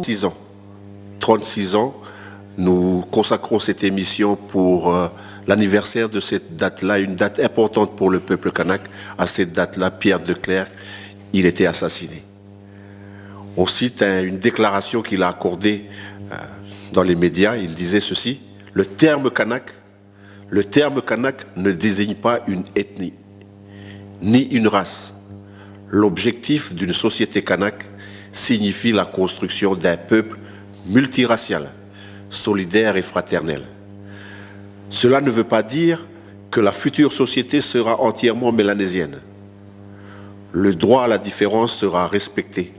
6 ans. 36 ans, nous consacrons cette émission pour l'anniversaire de cette date-là, une date importante pour le peuple kanak. À cette date-là, Pierre de Clercq, il était assassiné. On cite une déclaration qu'il a accordée dans les médias. Il disait ceci: le terme kanak ne désigne pas une ethnie, ni une race. L'objectif d'une société kanak signifie la construction d'un peuple multiracial, solidaire et fraternel. Cela ne veut pas dire que la future société sera entièrement mélanésienne. Le droit à la différence sera respecté.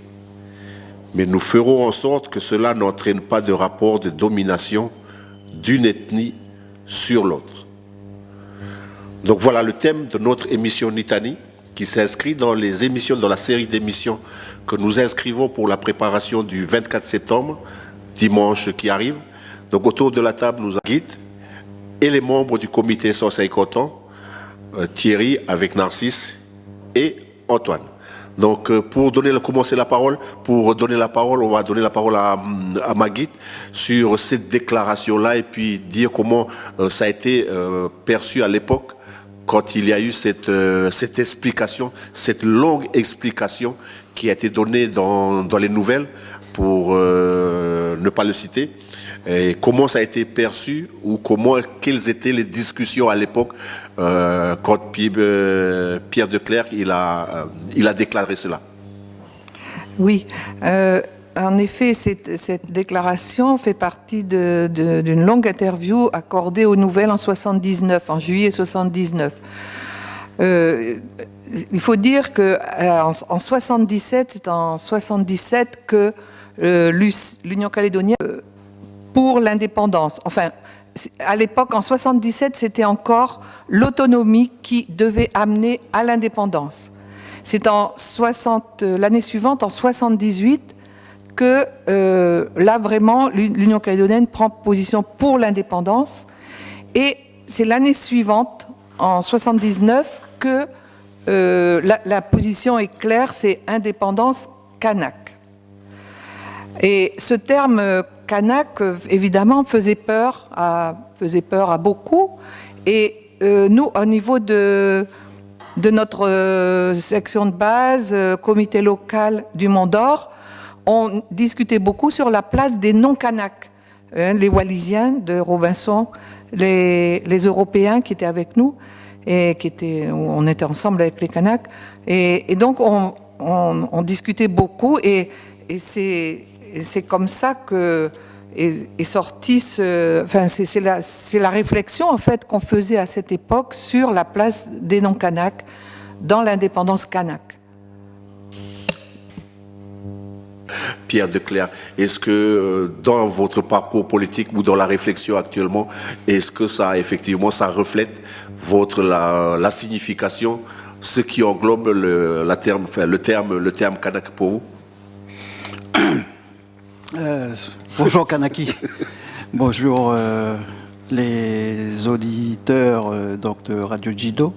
Mais nous ferons en sorte que cela n'entraîne pas de rapport de domination d'une ethnie sur l'autre. Donc voilà le thème de notre émission Nitani, qui s'inscrit dans les émissions, dans la série d'émissions que nous inscrivons pour la préparation du 24 septembre, dimanche qui arrive. Donc autour de la table, nous avons Guy et les membres du comité 150 ans, Thierry avec Narcisse et Antoine. Donc pour commencer la parole, on va donner la parole à Magui sur cette déclaration-là et puis dire comment ça a été perçu à l'époque quand il y a eu cette explication, cette longue explication qui a été donnée dans les nouvelles, pour ne pas le citer, et comment ça a été perçu ou quelles étaient les discussions à l'époque quand Pierre de Clercq il a déclaré cela. Oui, en effet, cette déclaration fait partie d'une longue interview accordée aux Nouvelles en 79, en juillet 79. Il faut dire que en 77, c'est en 77 que l'Union calédonienne pour l'indépendance. Enfin, à l'époque, en 77, c'était encore l'autonomie qui devait amener à l'indépendance. C'est l'année suivante, en 78, que là vraiment l'Union calédonienne prend position pour l'indépendance, et c'est l'année suivante, en 79, que la position est claire, c'est indépendance kanak. Et ce terme kanak, évidemment, faisait peur à beaucoup, et nous, au niveau de notre section de base, comité local du Mont-d'Or, on discutait beaucoup sur la place des non-Kanaks, les Wallisiens de Robinson, les Européens qui étaient avec nous, et on était ensemble avec les Kanaks. Et donc, on discutait beaucoup, et c'est comme ça que est sorti c'est la réflexion, en fait, qu'on faisait à cette époque sur la place des non-Kanaks dans l'indépendance kanak. Pierre de Clercq, est-ce que dans votre parcours politique ou dans la réflexion actuellement, est-ce que ça effectivement ça reflète la signification, ce qui englobe le terme kanak pour vous? Bonjour Kanaki. Bonjour les auditeurs de Radio Jido.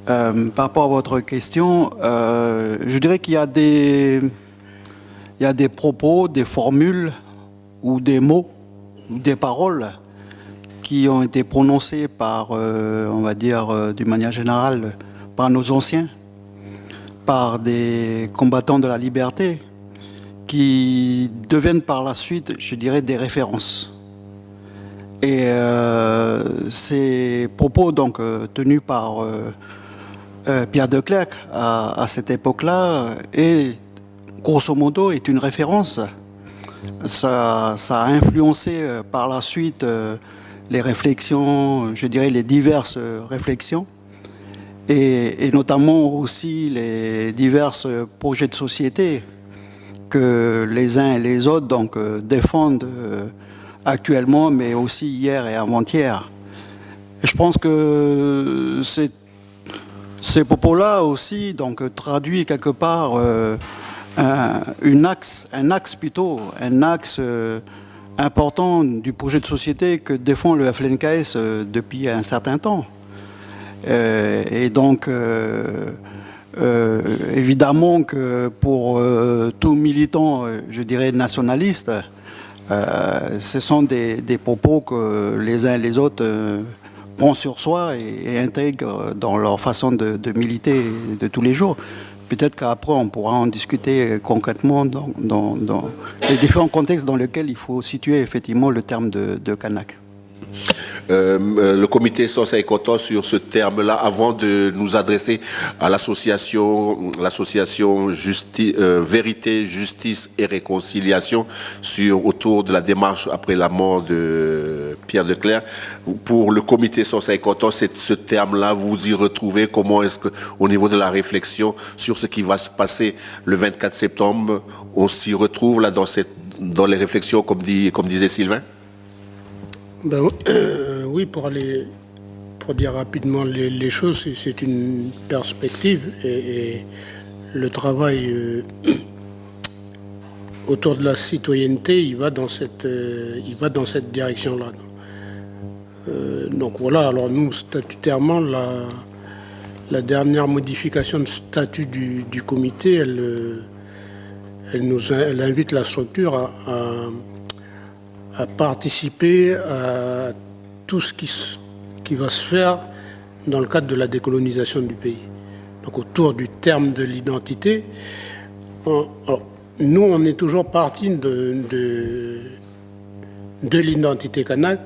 Par rapport à votre question, je dirais qu'il y a des propos, des formules ou des mots ou des paroles qui ont été prononcés par, on va dire, d'une manière générale, par nos anciens, par des combattants de la liberté, qui deviennent par la suite, je dirais, des références. Et ces propos donc tenus par Pierre de Clercq à cette époque-là et grosso modo est une référence. Ça a influencé par la suite les réflexions, je dirais les diverses réflexions, et notamment aussi les divers projets de société que les uns et les autres donc, défendent actuellement, mais aussi hier et avant-hier. Je pense que ces propos-là aussi donc, traduisent quelque part un axe important du projet de société que défend le FLNKS depuis un certain temps. Et donc, Évidemment que pour tout militant, je dirais nationaliste, ce sont des propos que les uns et les autres prennent sur soi et intègrent dans leur façon de militer de tous les jours. Peut-être qu'après, on pourra en discuter concrètement dans les différents contextes dans lesquels il faut situer effectivement le terme de Kanak. Le comité Sosa et Koto sur ce terme-là, avant de nous adresser à l'association Vérité, Justice et Réconciliation autour de la démarche après la mort de Pierre de Clercq. Pour le comité Sosa et Koto, ce terme-là, vous y retrouvez. Comment est-ce que, au niveau de la réflexion sur ce qui va se passer le 24 septembre, on s'y retrouve là dans les réflexions, comme disait Sylvain? Oui, pour dire rapidement les choses, c'est une perspective et le travail autour de la citoyenneté, il va dans cette direction-là. Donc voilà, alors nous, statutairement, la dernière modification de statut du comité, elle invite la structure à participer à tout ce qui va se faire dans le cadre de la décolonisation du pays. Donc autour du terme de l'identité, nous on est toujours partis de l'identité kanak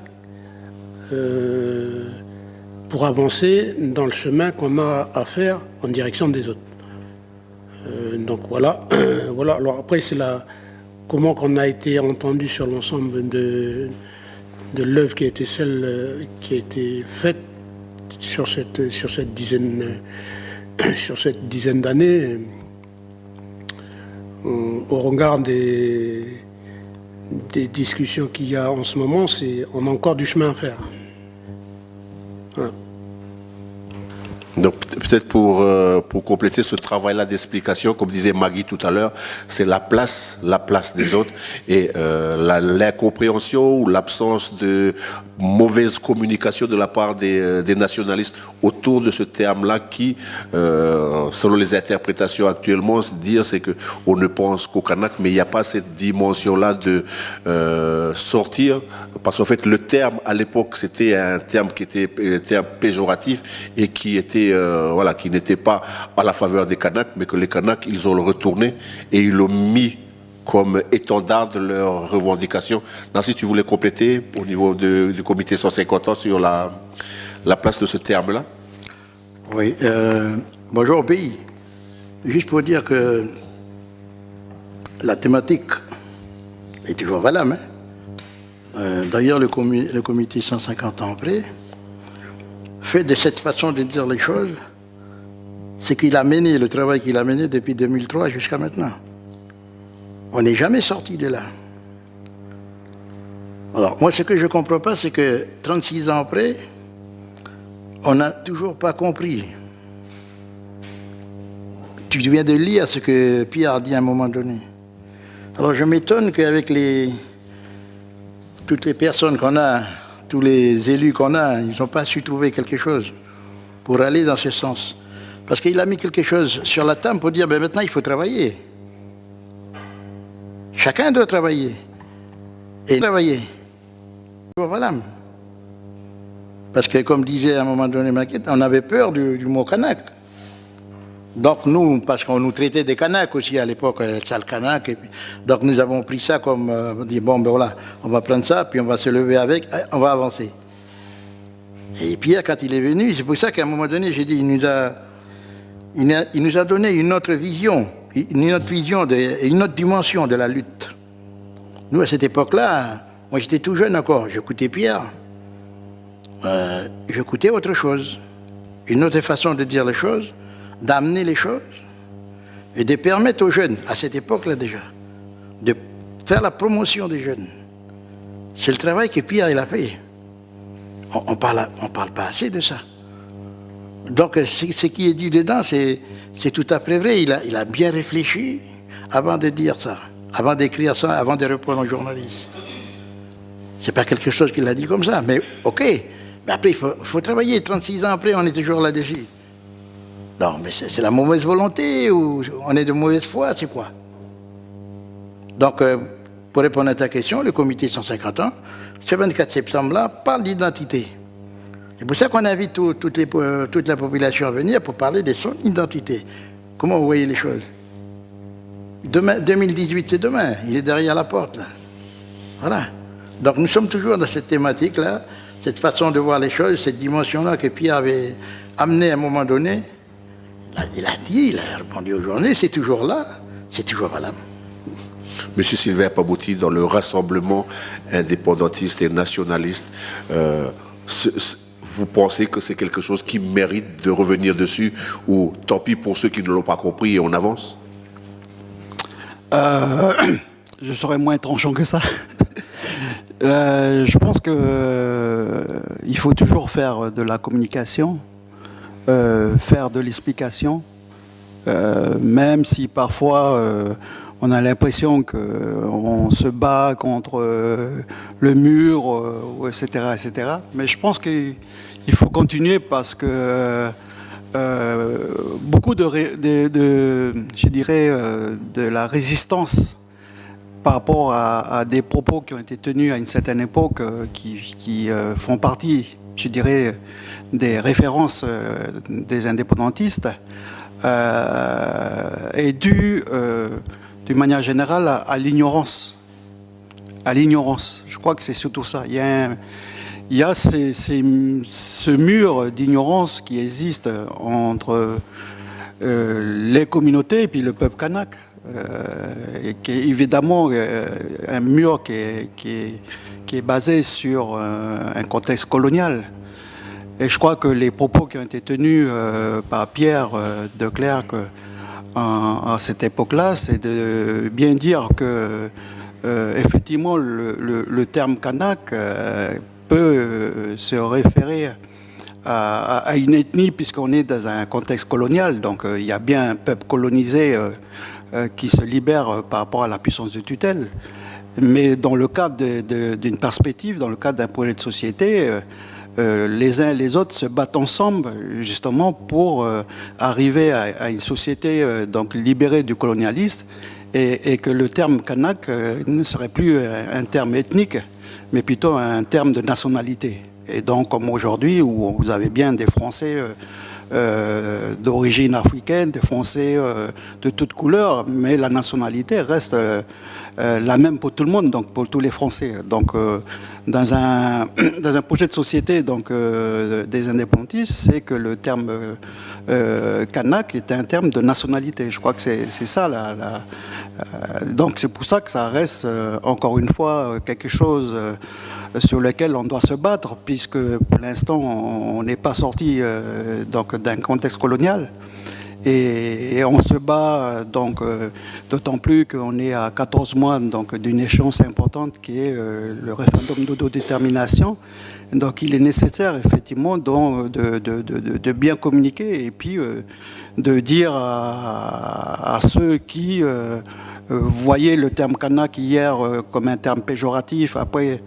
pour avancer dans le chemin qu'on a à faire en direction des autres. Donc voilà. Voilà. Alors après c'est comment qu'on a été entendu sur l'ensemble de l'œuvre qui a été celle qui a été faite sur cette dizaine d'années, au regard des discussions qu'il y a en ce moment, on a encore du chemin à faire. Voilà. Donc peut-être pour compléter ce travail-là d'explication, comme disait Maggie tout à l'heure, c'est la place des autres et l'incompréhension ou l'absence de mauvaise communication de la part des nationalistes autour de ce terme-là qui, selon les interprétations actuellement, c'est que on ne pense qu'au Kanak, mais il n'y a pas cette dimension-là de sortir, parce qu'en fait le terme à l'époque c'était un terme qui était un terme péjoratif et qui était qui n'était pas à la faveur des Kanaks, mais que les Kanaks, ils ont le retourné et ils l'ont mis comme étendard de leurs revendications. Nancy, tu voulais compléter au niveau du comité 150 ans sur la place de ce terme-là? Oui, bonjour au pays. Juste pour dire que la thématique est toujours valable. D'ailleurs, le comité 150 ans après fait de cette façon de dire les choses, c'est qu'il a mené le travail qu'il a mené depuis 2003 jusqu'à maintenant. On n'est jamais sorti de là. Alors, moi, ce que je ne comprends pas, c'est que 36 ans après, on n'a toujours pas compris. Tu viens de lire ce que Pierre a dit à un moment donné. Alors, je m'étonne qu'avec toutes les personnes qu'on a, tous les élus qu'on a, ils n'ont pas su trouver quelque chose pour aller dans ce sens. Parce qu'il a mis quelque chose sur la table pour dire, ben maintenant, il faut travailler. Chacun doit travailler. Et travailler. Voilà. Parce que, comme disait à un moment donné Maquette, on avait peur du mot Kanak. Donc nous, parce qu'on nous traitait des Kanaks aussi à l'époque, sale Kanak, donc nous avons pris ça comme, on dit, bon ben voilà, on va prendre ça, puis on va se lever avec, on va avancer. Et Pierre, quand il est venu, c'est pour ça qu'à un moment donné, j'ai dit, il nous a donné une autre vision, une autre dimension de la lutte. Nous, à cette époque-là, moi j'étais tout jeune encore, j'écoutais Pierre, j'écoutais autre chose, une autre façon de dire les choses, d'amener les choses et de permettre aux jeunes, à cette époque-là déjà, de faire la promotion des jeunes. C'est le travail que Pierre il a fait. On parle pas assez de ça. Donc ce qui est dit dedans, c'est tout à fait vrai. Il a bien réfléchi avant de dire ça, avant d'écrire ça, avant de répondre aux journalistes. C'est pas quelque chose qu'il a dit comme ça, mais ok. Mais après, il faut travailler. 36 ans après, on est toujours là-dessus. Non, mais c'est la mauvaise volonté ou on est de mauvaise foi, c'est quoi? Donc, pour répondre à ta question, le comité 150 ans, ce 24 septembre-là, parle d'identité. C'est pour ça qu'on invite toute la population à venir pour parler de son identité. Comment vous voyez les choses? Demain, 2018, c'est demain. Il est derrière la porte, là. Voilà. Donc, nous sommes toujours dans cette thématique-là, cette façon de voir les choses, cette dimension-là que Pierre avait amenée à un moment donné. Il a dit, il a répondu aux journées, c'est toujours là, c'est toujours valable. Monsieur Sylvain Pabouty, dans le rassemblement indépendantiste et nationaliste, vous pensez que c'est quelque chose qui mérite de revenir dessus ou tant pis pour ceux qui ne l'ont pas compris et on avance? Je serais moins tranchant que ça. Je pense que il faut toujours faire de la communication, faire de l'explication, même si parfois on a l'impression qu'on se bat contre le mur, etc., etc. Mais je pense qu'il faut continuer parce que beaucoup je dirais, de la résistance par rapport à des propos qui ont été tenus à une certaine époque qui font partie, je dirais, des références des indépendantistes, est due, d'une manière générale, à l'ignorance. À l'ignorance. Je crois que c'est surtout ça. Il y a ce mur d'ignorance qui existe entre les communautés et puis le peuple kanak. Et qui est évidemment un mur qui est basé sur un contexte colonial. Et je crois que les propos qui ont été tenus par Pierre de Clercq à cette époque-là, c'est de bien dire que effectivement le terme kanak peut se référer à une ethnie puisqu'on est dans un contexte colonial. Donc il y a bien un peuple colonisé qui se libère par rapport à la puissance de tutelle. Mais dans le cadre d'une perspective, dans le cadre d'un projet de société, les uns et les autres se battent ensemble justement pour arriver à une société donc libérée du colonialisme et que le terme kanak ne serait plus un terme ethnique, mais plutôt un terme de nationalité. Et donc comme aujourd'hui où vous avez bien des Français d'origine africaine, des Français de toutes couleurs, mais la nationalité reste la même pour tout le monde, donc pour tous les Français. Donc dans un projet de société donc, des indépendantistes, c'est que le terme kanak est un terme de nationalité. Je crois que c'est ça. Donc c'est pour ça que ça reste encore une fois quelque chose sur lequel on doit se battre, puisque pour l'instant on n'est pas sorti donc d'un contexte colonial et on se bat donc d'autant plus qu'on est à 14 mois donc d'une échéance importante qui est le référendum d'autodétermination. Donc il est nécessaire effectivement donc, de bien communiquer et puis de dire à ceux qui voyaient le terme kanak hier comme un terme péjoratif, après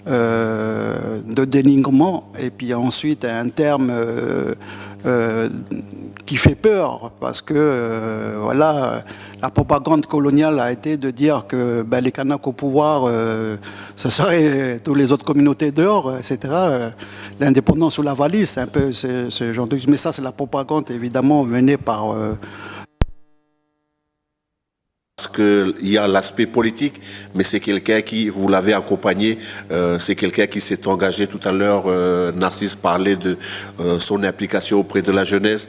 de dénigrement, et puis ensuite un terme qui fait peur, parce que voilà, la propagande coloniale a été de dire que les Kanaks au pouvoir, ce serait toutes les autres communautés dehors, etc. L'indépendance sous la valise, c'est un peu ce genre de... Mais ça, c'est la propagande, évidemment, menée par... Parce qu'il y a l'aspect politique, mais c'est quelqu'un qui, vous l'avez accompagné, c'est quelqu'un qui s'est engagé tout à l'heure. Narcisse parlait de son implication auprès de la jeunesse,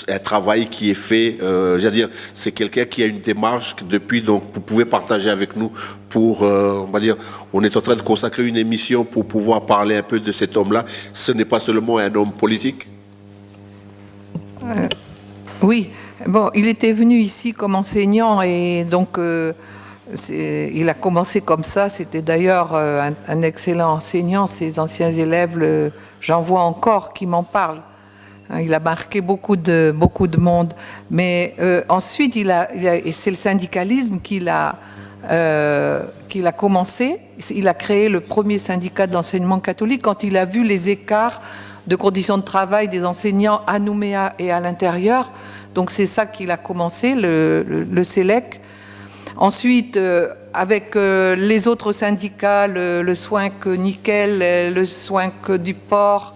un travail qui est fait. J'allais dire, c'est quelqu'un qui a une démarche depuis, donc vous pouvez partager avec nous pour, on va dire, on est en train de consacrer une émission pour pouvoir parler un peu de cet homme-là. Ce n'est pas seulement un homme politique. Oui. Bon, il était venu ici comme enseignant et donc il a commencé comme ça. C'était d'ailleurs un excellent enseignant. Ses anciens élèves, j'en vois encore qui m'en parlent. Il a marqué beaucoup de monde. Mais ensuite, et c'est le syndicalisme qu'il a commencé. Il a créé le premier syndicat de l'enseignement catholique quand il a vu les écarts de conditions de travail des enseignants à Nouméa et à l'intérieur. Donc c'est ça qu'il a commencé, le SELEC. Ensuite, avec les autres syndicats, le SWINC Nickel, le SWINC du port,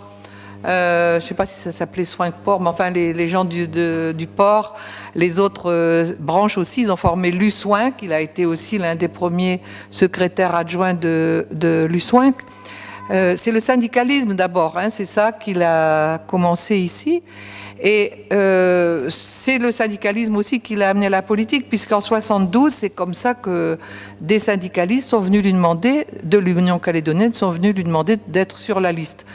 je ne sais pas si ça s'appelait SWINC Port, mais enfin les gens du port, les autres branches aussi, ils ont formé l'USWINC, il a été aussi l'un des premiers secrétaires adjoints de l'USWINC. C'est le syndicalisme d'abord, hein, c'est ça qu'il a commencé ici. Et c'est le syndicalisme aussi qui l'a amené à la politique, puisqu'en 72, c'est comme ça que des syndicalistes sont venus lui demander, de l'Union calédonienne, sont venus lui demander d'être sur la liste.